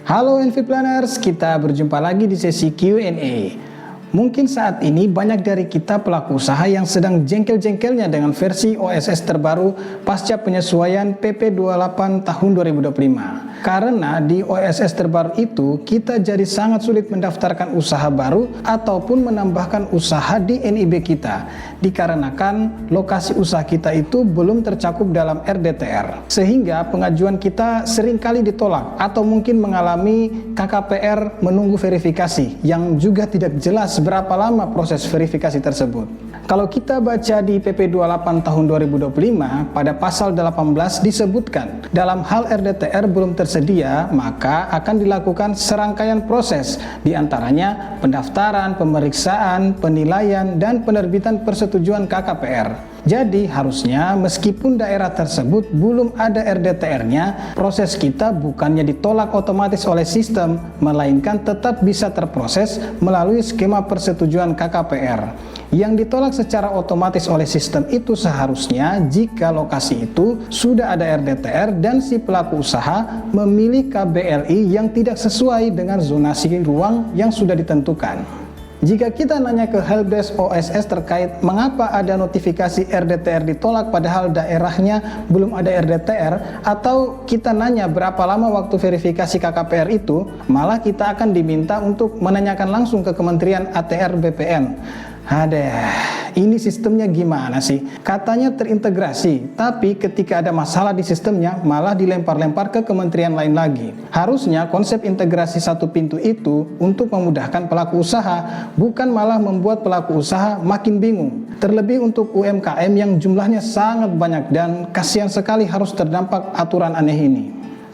Halo NV Planners, kita berjumpa lagi di sesi Q&A. Mungkin saat ini banyak dari kita pelaku usaha yang sedang jengkel-jengkelnya dengan versi OSS terbaru pasca penyesuaian PP 28 tahun 2025. Karena di OSS terbaru itu kita jadi sangat sulit mendaftarkan usaha baru ataupun menambahkan usaha di NIB kita, dikarenakan lokasi usaha kita itu belum tercakup dalam RDTR. Sehingga pengajuan kita seringkali ditolak atau mungkin mengalami KKPR menunggu verifikasi yang juga tidak jelas berapa lama proses verifikasi tersebut. Kalau kita baca di PP 28 tahun 2025, pada pasal 18 disebutkan, dalam hal RDTR belum tersedia, maka akan dilakukan serangkaian proses, diantaranya pendaftaran, pemeriksaan, penilaian, dan penerbitan persetujuan KKPR. Jadi harusnya meskipun daerah tersebut belum ada RDTR-nya, proses kita bukannya ditolak otomatis oleh sistem, melainkan tetap bisa terproses melalui skema persetujuan KKPR. Yang ditolak secara otomatis oleh sistem itu seharusnya jika lokasi itu sudah ada RDTR dan si pelaku usaha memilih KBLI yang tidak sesuai dengan zonasi ruang yang sudah ditentukan. Jika kita nanya ke helpdesk OSS terkait mengapa ada notifikasi RDTR ditolak padahal daerahnya belum ada RDTR, atau kita nanya berapa lama waktu verifikasi KKPR itu, malah kita akan diminta untuk menanyakan langsung ke Kementerian ATR BPN. Ini sistemnya gimana sih? Katanya terintegrasi, tapi ketika ada masalah di sistemnya malah dilempar-lempar ke kementerian lain lagi. Harusnya konsep integrasi satu pintu itu untuk memudahkan pelaku usaha, bukan malah membuat pelaku usaha makin bingung. Terlebih untuk UMKM yang jumlahnya sangat banyak dan kasihan sekali harus terdampak aturan aneh ini.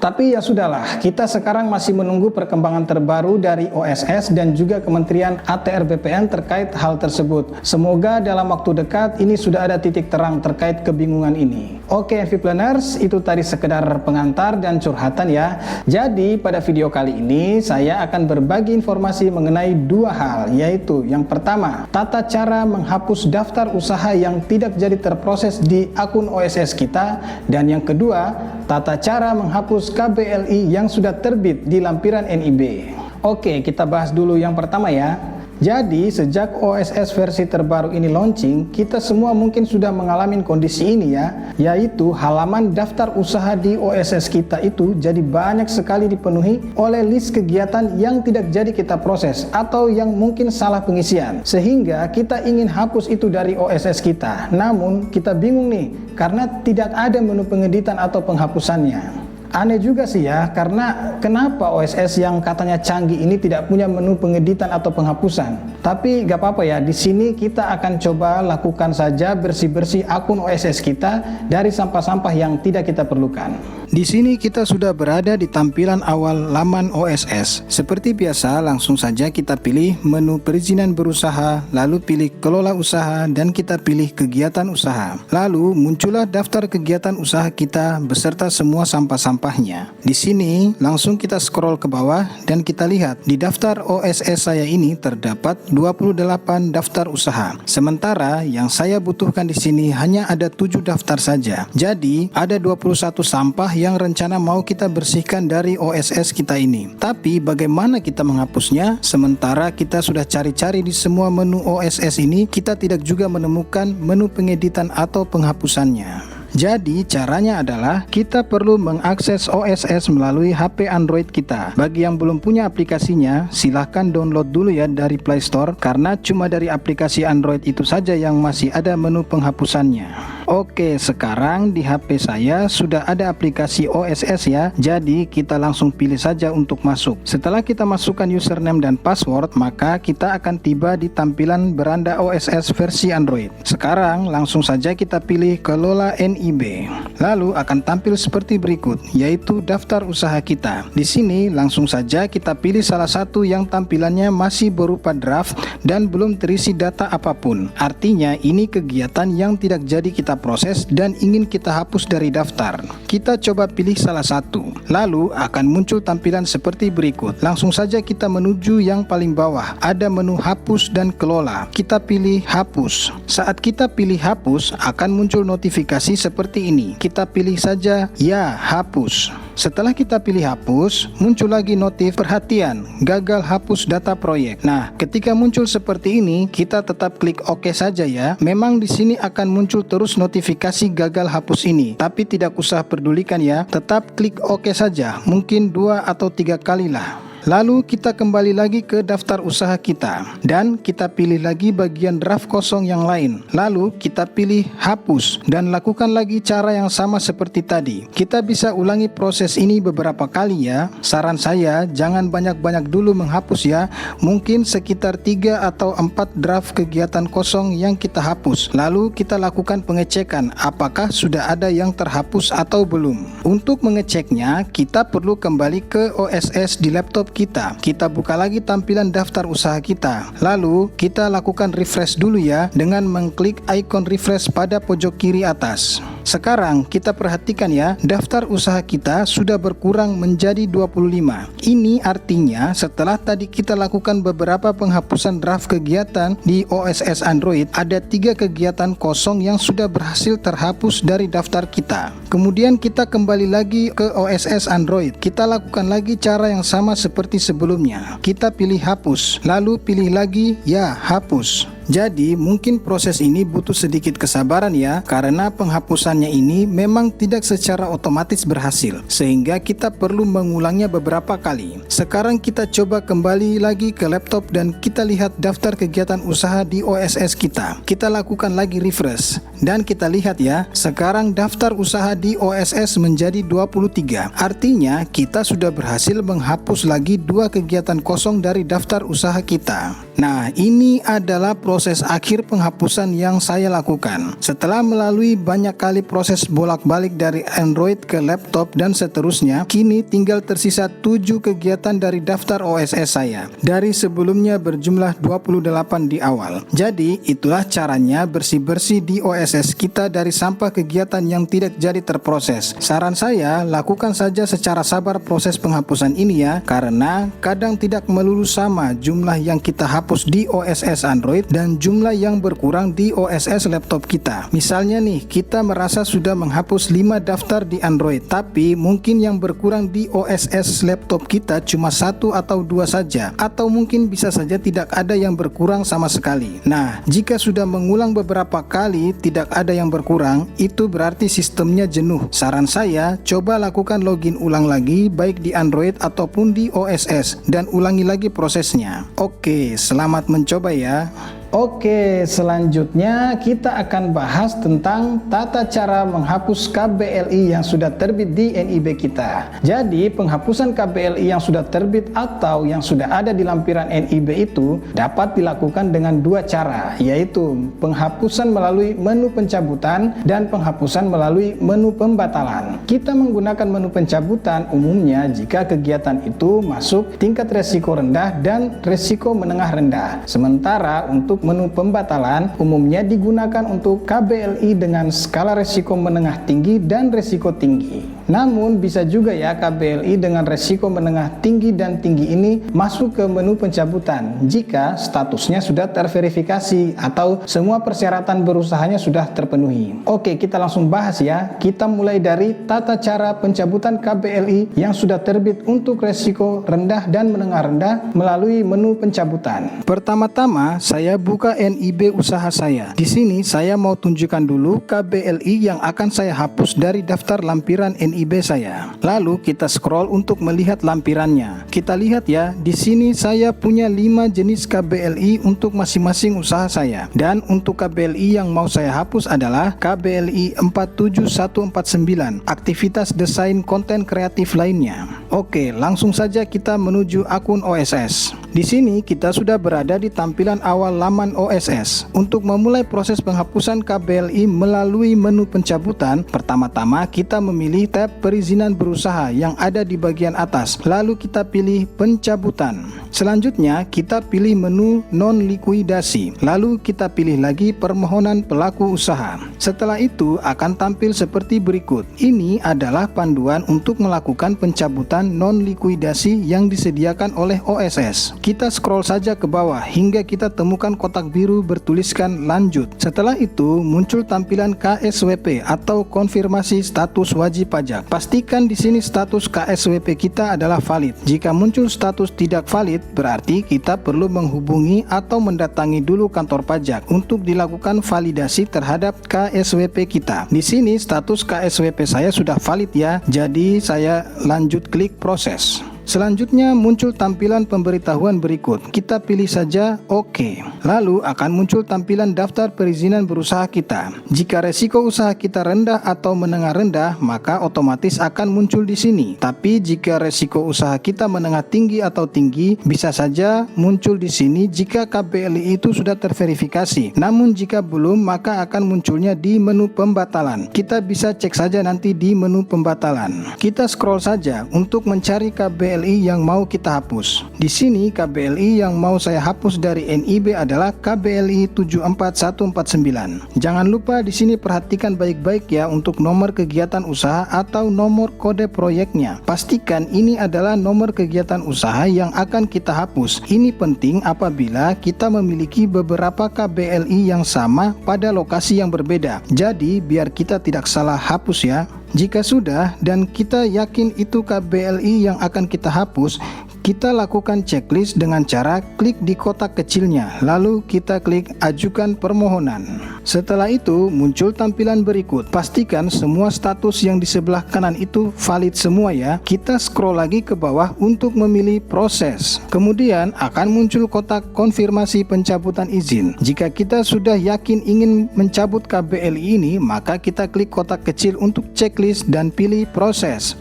Tapi ya sudahlah, kita sekarang masih menunggu perkembangan terbaru dari OSS dan juga Kementerian ATR BPN terkait hal tersebut. Semoga dalam waktu dekat ini sudah ada titik terang terkait kebingungan ini. Oke NV Planners, itu tadi sekedar pengantar dan curhatan ya. Jadi pada video kali ini saya akan berbagi informasi mengenai dua hal, yaitu yang pertama, tata cara menghapus daftar usaha yang tidak jadi terproses di akun OSS kita, dan yang kedua, tata cara menghapus KBLI yang sudah terbit di lampiran NIB. Oke, kita bahas dulu yang pertama ya. Jadi, sejak OSS versi terbaru ini launching, kita semua mungkin sudah mengalami kondisi ini ya, yaitu halaman daftar usaha di OSS kita itu jadi banyak sekali dipenuhi oleh list kegiatan yang tidak jadi kita proses atau yang mungkin salah pengisian. Sehingga kita ingin hapus itu dari OSS kita. Namun, kita bingung nih karena tidak ada menu pengeditan atau penghapusannya. Aneh juga sih ya, karena kenapa OSS yang katanya canggih ini tidak punya menu pengeditan atau penghapusan. Tapi gak apa-apa ya, di sini kita akan coba lakukan saja bersih-bersih akun OSS kita dari sampah-sampah yang tidak kita perlukan. Di sini kita sudah berada di tampilan awal laman OSS. Seperti biasa, langsung saja kita pilih menu perizinan berusaha, lalu pilih kelola usaha, dan kita pilih kegiatan usaha. Lalu muncullah daftar kegiatan usaha kita beserta semua sampah-sampahnya. Di sini langsung kita scroll ke bawah dan kita lihat di daftar OSS saya ini terdapat 28 daftar usaha. Sementara yang saya butuhkan di sini hanya ada 7 daftar saja. Jadi ada 21 sampah yang rencana mau kita bersihkan dari OSS kita ini. Tapi bagaimana kita menghapusnya? Sementara kita sudah cari-cari di semua menu OSS ini, kita tidak juga menemukan menu pengeditan atau penghapusannya. Jadi caranya adalah kita perlu mengakses OSS melalui HP Android kita. Bagi yang belum punya aplikasinya, silahkan download dulu ya dari Play Store, karena cuma dari aplikasi Android itu saja yang masih ada menu penghapusannya. Oke, sekarang di HP saya sudah ada aplikasi OSS ya, jadi kita langsung pilih saja untuk masuk. Setelah kita masukkan username dan password, maka kita akan tiba di tampilan beranda OSS versi Android. Sekarang langsung saja kita pilih kelola NIB. Lalu akan tampil seperti berikut, yaitu daftar usaha kita. Di sini langsung saja kita pilih salah satu yang tampilannya masih berupa draft dan belum terisi data apapun. Artinya ini kegiatan yang tidak jadi kita proses dan ingin kita hapus dari daftar. Kita coba pilih salah satu. Lalu akan muncul tampilan seperti berikut. Langsung saja kita menuju yang paling bawah. Ada menu hapus dan kelola. Kita pilih hapus. Saat kita pilih hapus, akan muncul notifikasi seperti ini. Kita pilih saja ya hapus. Setelah kita pilih hapus, muncul lagi notif perhatian, gagal hapus data proyek. Nah, ketika muncul seperti ini, kita tetap klik OK saja ya. Memang di sini akan muncul terus notifikasi gagal hapus ini, tapi tidak usah pedulikan ya. Tetap klik OK saja, mungkin 2 atau 3 kali lah. Lalu kita kembali lagi ke daftar usaha kita dan kita pilih lagi bagian draft kosong yang lain. Lalu kita pilih hapus dan lakukan lagi cara yang sama seperti tadi. Kita bisa ulangi proses ini beberapa kali ya. Saran saya jangan banyak-banyak dulu menghapus ya. Mungkin sekitar 3 atau 4 draft kegiatan kosong yang kita hapus. Lalu kita lakukan pengecekan apakah sudah ada yang terhapus atau belum. Untuk mengeceknya kita perlu kembali ke OSS di laptop kita buka lagi tampilan daftar usaha kita. Lalu kita lakukan refresh dulu ya dengan mengklik icon refresh pada pojok kiri atas. Sekarang kita perhatikan ya, daftar usaha kita sudah berkurang menjadi 25. Ini artinya setelah tadi kita lakukan beberapa penghapusan draft kegiatan di OSS Android, ada 3 kegiatan kosong yang sudah berhasil terhapus dari daftar kita. Kemudian kita kembali lagi ke OSS Android. Kita lakukan lagi cara yang sama seperti sebelumnya. Kita pilih hapus, lalu pilih lagi ya hapus. Jadi mungkin proses ini butuh sedikit kesabaran ya, karena penghapusannya ini memang tidak secara otomatis berhasil, sehingga kita perlu mengulangnya beberapa kali. Sekarang kita coba kembali lagi ke laptop dan kita lihat daftar kegiatan usaha di OSS kita. Kita lakukan lagi refresh dan kita lihat ya, sekarang daftar usaha di OSS menjadi 23. Artinya kita sudah berhasil menghapus lagi 2 kegiatan kosong dari daftar usaha kita. Nah, ini adalah proses akhir penghapusan yang saya lakukan. Setelah melalui banyak kali proses bolak-balik dari Android ke laptop dan seterusnya, kini tinggal tersisa 7 kegiatan dari daftar OSS saya. Dari sebelumnya berjumlah 28 di awal. Jadi, itulah caranya bersih-bersih di OSS kita dari sampah kegiatan yang tidak jadi terproses. Saran saya, lakukan saja secara sabar proses penghapusan ini ya, karena kadang tidak melulu sama jumlah yang kita hapus di OSS Android dan jumlah yang berkurang di OSS laptop kita. Misalnya nih, kita merasa sudah menghapus 5 daftar di Android, tapi mungkin yang berkurang di OSS laptop kita cuma 1 atau 2 saja, atau mungkin bisa saja tidak ada yang berkurang sama sekali. Nah, jika sudah mengulang beberapa kali tidak ada yang berkurang, itu berarti sistemnya jenuh. Saran saya, coba lakukan login ulang lagi baik di Android ataupun di OSS dan ulangi lagi prosesnya. Oke, selamat mencoba ya. Oke, selanjutnya kita akan bahas tentang tata cara menghapus KBLI yang sudah terbit di NIB kita. Jadi, penghapusan KBLI yang sudah terbit atau yang sudah ada di lampiran NIB itu dapat dilakukan dengan 2 cara, yaitu penghapusan melalui menu pencabutan dan penghapusan melalui menu pembatalan. Kita menggunakan menu pencabutan umumnya jika kegiatan itu masuk tingkat resiko rendah dan resiko menengah rendah. Sementara untuk menu pembatalan umumnya digunakan untuk KBLI dengan skala resiko menengah tinggi dan resiko tinggi. Namun bisa juga ya KBLI dengan resiko menengah tinggi dan tinggi ini masuk ke menu pencabutan jika statusnya sudah terverifikasi atau semua persyaratan berusahanya sudah terpenuhi. Oke, kita langsung bahas ya. Kita mulai dari tata cara pencabutan KBLI yang sudah terbit untuk resiko rendah dan menengah rendah melalui menu pencabutan. Pertama-tama saya buka NIB usaha saya. Di sini saya mau tunjukkan dulu KBLI yang akan saya hapus dari daftar lampiran NIB saya. Lalu kita scroll untuk melihat lampirannya. Kita lihat ya, di sini saya punya 5 jenis KBLI untuk masing-masing usaha saya. Dan untuk KBLI yang mau saya hapus adalah KBLI 47149, aktivitas desain konten kreatif lainnya. Oke, langsung saja kita menuju akun OSS. Di sini kita sudah berada di tampilan awal laman OSS. Untuk memulai proses penghapusan KBLI melalui menu pencabutan, pertama-tama kita memilih tab perizinan berusaha yang ada di bagian atas. Lalu kita pilih pencabutan. Selanjutnya kita pilih menu non likuidasi. Lalu kita pilih lagi permohonan pelaku usaha. Setelah itu akan tampil seperti berikut. Ini adalah panduan untuk melakukan pencabutan non likuidasi yang disediakan oleh OSS. Kita scroll saja ke bawah hingga kita temukan kotak biru bertuliskan lanjut. Setelah itu muncul tampilan KSWP atau konfirmasi status wajib pajak. Pastikan di sini status KSWP kita adalah valid. Jika muncul status tidak valid, berarti kita perlu menghubungi atau mendatangi dulu kantor pajak untuk dilakukan validasi terhadap KSWP kita. Di sini status KSWP saya sudah valid ya, jadi saya lanjut klik proses. Selanjutnya muncul tampilan pemberitahuan berikut. Kita pilih saja OK. Lalu akan muncul tampilan daftar perizinan berusaha kita. Jika resiko usaha kita rendah atau menengah rendah, maka otomatis akan muncul di sini. Tapi jika resiko usaha kita menengah tinggi atau tinggi, bisa saja muncul di sini jika KBLI itu sudah terverifikasi. Namun jika belum, maka akan munculnya di menu pembatalan. Kita bisa cek saja nanti di menu pembatalan. Kita scroll saja untuk mencari KBLI yang mau kita hapus. Di sini KBLI yang mau saya hapus dari NIB adalah KBLI 74149. Jangan lupa di sini perhatikan baik-baik ya untuk nomor kegiatan usaha atau nomor kode proyeknya. Pastikan ini adalah nomor kegiatan usaha yang akan kita hapus. Ini penting apabila kita memiliki beberapa KBLI yang sama pada lokasi yang berbeda. Jadi biar kita tidak salah hapus ya. Jika sudah dan kita yakin itu KBLI yang akan kita hapus, kita lakukan checklist dengan cara klik di kotak kecilnya, lalu kita klik ajukan permohonan. Setelah itu muncul tampilan berikut. Pastikan semua status yang di sebelah kanan itu valid semua ya. Kita scroll lagi ke bawah untuk memilih proses. Kemudian akan muncul kotak konfirmasi pencabutan izin. Jika kita sudah yakin ingin mencabut KBLI ini, maka kita klik kotak kecil untuk checklist dan pilih proses.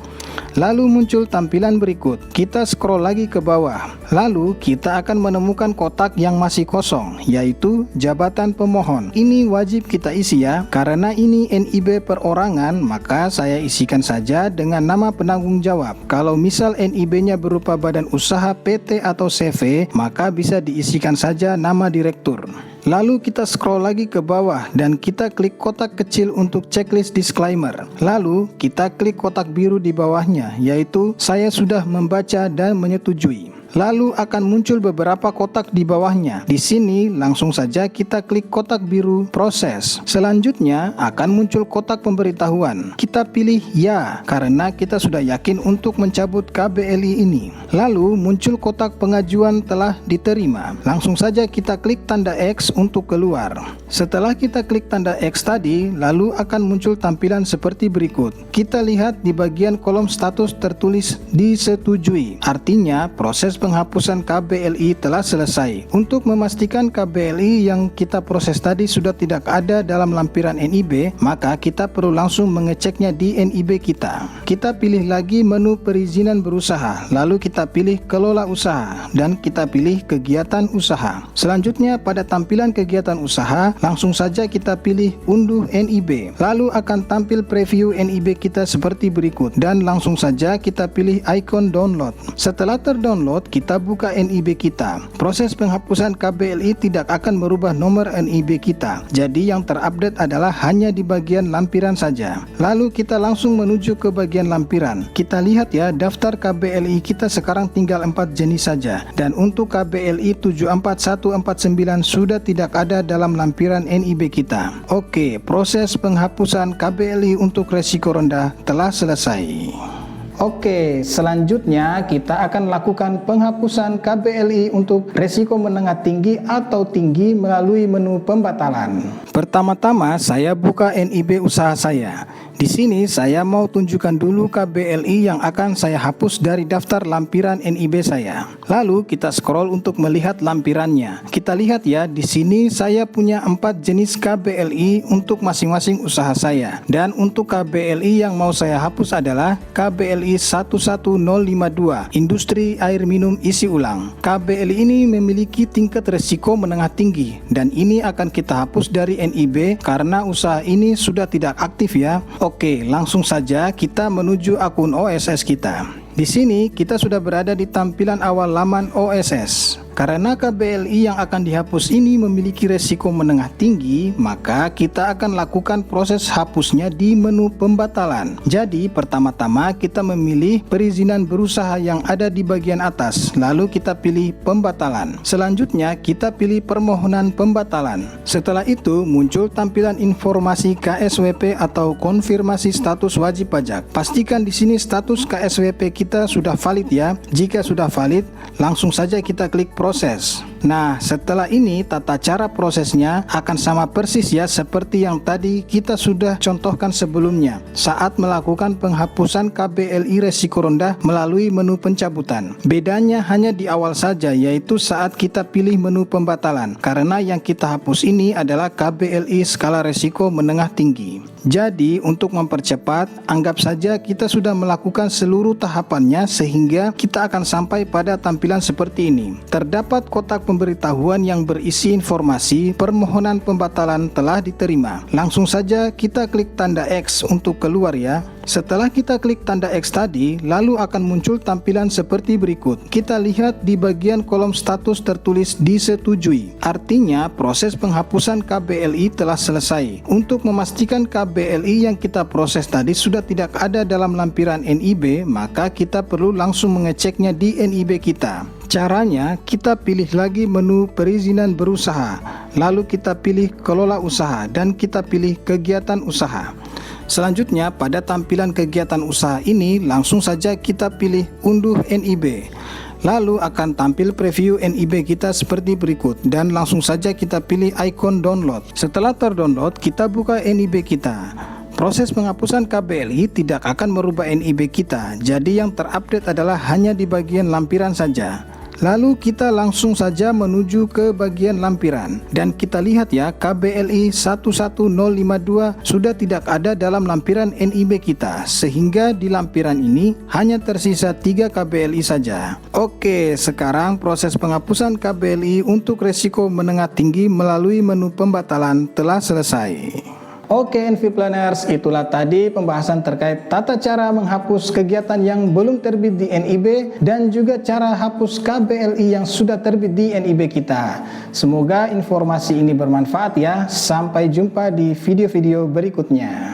Lalu muncul tampilan berikut. Kita scroll lagi ke bawah. Lalu kita akan menemukan kotak yang masih kosong, yaitu jabatan pemohon. Ini wajib kita isi ya. Karena ini NIB perorangan, maka saya isikan saja dengan nama penanggung jawab. Kalau misal NIB-nya berupa badan usaha, PT atau CV, maka bisa diisikan saja nama direktur. Lalu kita scroll lagi ke bawah dan kita klik kotak kecil untuk checklist disclaimer. Lalu kita klik kotak biru di bawahnya, yaitu saya sudah membaca dan menyetujui. Lalu akan muncul beberapa kotak di bawahnya. Di sini langsung saja kita klik kotak biru proses. Selanjutnya akan muncul kotak pemberitahuan. Kita pilih ya karena kita sudah yakin untuk mencabut KBLI ini. Lalu muncul kotak pengajuan telah diterima. Langsung saja kita klik tanda X untuk keluar. Setelah kita klik tanda X tadi, lalu akan muncul tampilan seperti berikut. Kita lihat di bagian kolom status tertulis disetujui. Artinya proses penghapusan KBLI telah selesai. Untuk memastikan KBLI yang kita proses tadi sudah tidak ada dalam lampiran NIB, maka kita perlu langsung mengeceknya di NIB kita. Kita pilih lagi menu perizinan berusaha, lalu kita pilih kelola usaha, dan kita pilih kegiatan usaha. Selanjutnya pada tampilan kegiatan usaha, langsung saja kita pilih unduh NIB. Lalu akan tampil preview NIB kita seperti berikut, dan langsung saja kita pilih icon download. Setelah terdownload, kita buka NIB kita. Proses penghapusan KBLI tidak akan merubah nomor NIB kita. Jadi yang terupdate adalah hanya di bagian lampiran saja. Lalu kita langsung menuju ke bagian lampiran. Kita lihat ya, daftar KBLI kita sekarang tinggal 4 jenis saja. Dan untuk KBLI 74149 sudah tidak ada dalam lampiran NIB kita. Oke, proses penghapusan KBLI untuk resiko rendah telah selesai. Oke, selanjutnya kita akan lakukan penghapusan KBLI untuk resiko menengah tinggi atau tinggi melalui menu pembatalan. Pertama-tama saya buka NIB usaha saya. Di sini saya mau tunjukkan dulu KBLI yang akan saya hapus dari daftar lampiran NIB saya. Lalu kita scroll untuk melihat lampirannya. Kita lihat ya, di sini saya punya 4 jenis KBLI untuk masing-masing usaha saya. Dan untuk KBLI yang mau saya hapus adalah KBLI 11052, Industri Air Minum Isi Ulang. KBLI ini memiliki tingkat resiko menengah tinggi dan ini akan kita hapus dari NIB karena usaha ini sudah tidak aktif ya. Oke, langsung saja kita menuju akun OSS kita. Di sini kita sudah berada di tampilan awal laman OSS. Karena KBLI yang akan dihapus ini memiliki resiko menengah tinggi, maka kita akan lakukan proses hapusnya di menu pembatalan. Jadi pertama-tama kita memilih perizinan berusaha yang ada di bagian atas, lalu kita pilih pembatalan. Selanjutnya kita pilih permohonan pembatalan. Setelah itu muncul tampilan informasi KSWP atau konfirmasi status wajib pajak. Pastikan di sini status KSWP kita sudah valid ya. Jika sudah valid, langsung saja kita klik proses. Nah, setelah ini tata cara prosesnya akan sama persis ya seperti yang tadi kita sudah contohkan sebelumnya saat melakukan penghapusan KBLI resiko rendah melalui menu pencabutan. Bedanya hanya di awal saja, yaitu saat kita pilih menu pembatalan, karena yang kita hapus ini adalah KBLI skala resiko menengah tinggi. Jadi untuk mempercepat, anggap saja kita sudah melakukan seluruh tahapannya sehingga kita akan sampai pada tampilan seperti ini. Terdapat kotak pemberitahuan yang berisi informasi permohonan pembatalan telah diterima. Langsung saja kita klik tanda X untuk keluar ya. Setelah kita klik tanda X tadi, lalu akan muncul tampilan seperti berikut. Kita lihat di bagian kolom status tertulis disetujui. Artinya proses penghapusan KBLI telah selesai. Untuk memastikan KBLI yang kita proses tadi sudah tidak ada dalam lampiran NIB, maka kita perlu langsung mengeceknya di NIB kita. Caranya, kita pilih lagi menu perizinan berusaha, lalu kita pilih kelola usaha dan kita pilih kegiatan usaha. Selanjutnya pada tampilan kegiatan usaha ini langsung saja kita pilih unduh NIB. Lalu akan tampil preview NIB kita seperti berikut dan langsung saja kita pilih ikon download. Setelah terdownload, kita buka NIB kita. Proses penghapusan KBLI tidak akan merubah NIB kita, jadi yang terupdate adalah hanya di bagian lampiran saja. Lalu kita langsung saja menuju ke bagian lampiran dan kita lihat ya, KBLI 11052 sudah tidak ada dalam lampiran NIB kita, sehingga di lampiran ini hanya tersisa 3 KBLI saja. Oke, sekarang proses penghapusan KBLI untuk resiko menengah tinggi melalui menu pembatalan telah selesai. Oke NV Planners, itulah tadi pembahasan terkait tata cara menghapus kegiatan yang belum terbit di NIB dan juga cara hapus KBLI yang sudah terbit di NIB kita. Semoga informasi ini bermanfaat ya. Sampai jumpa di video-video berikutnya.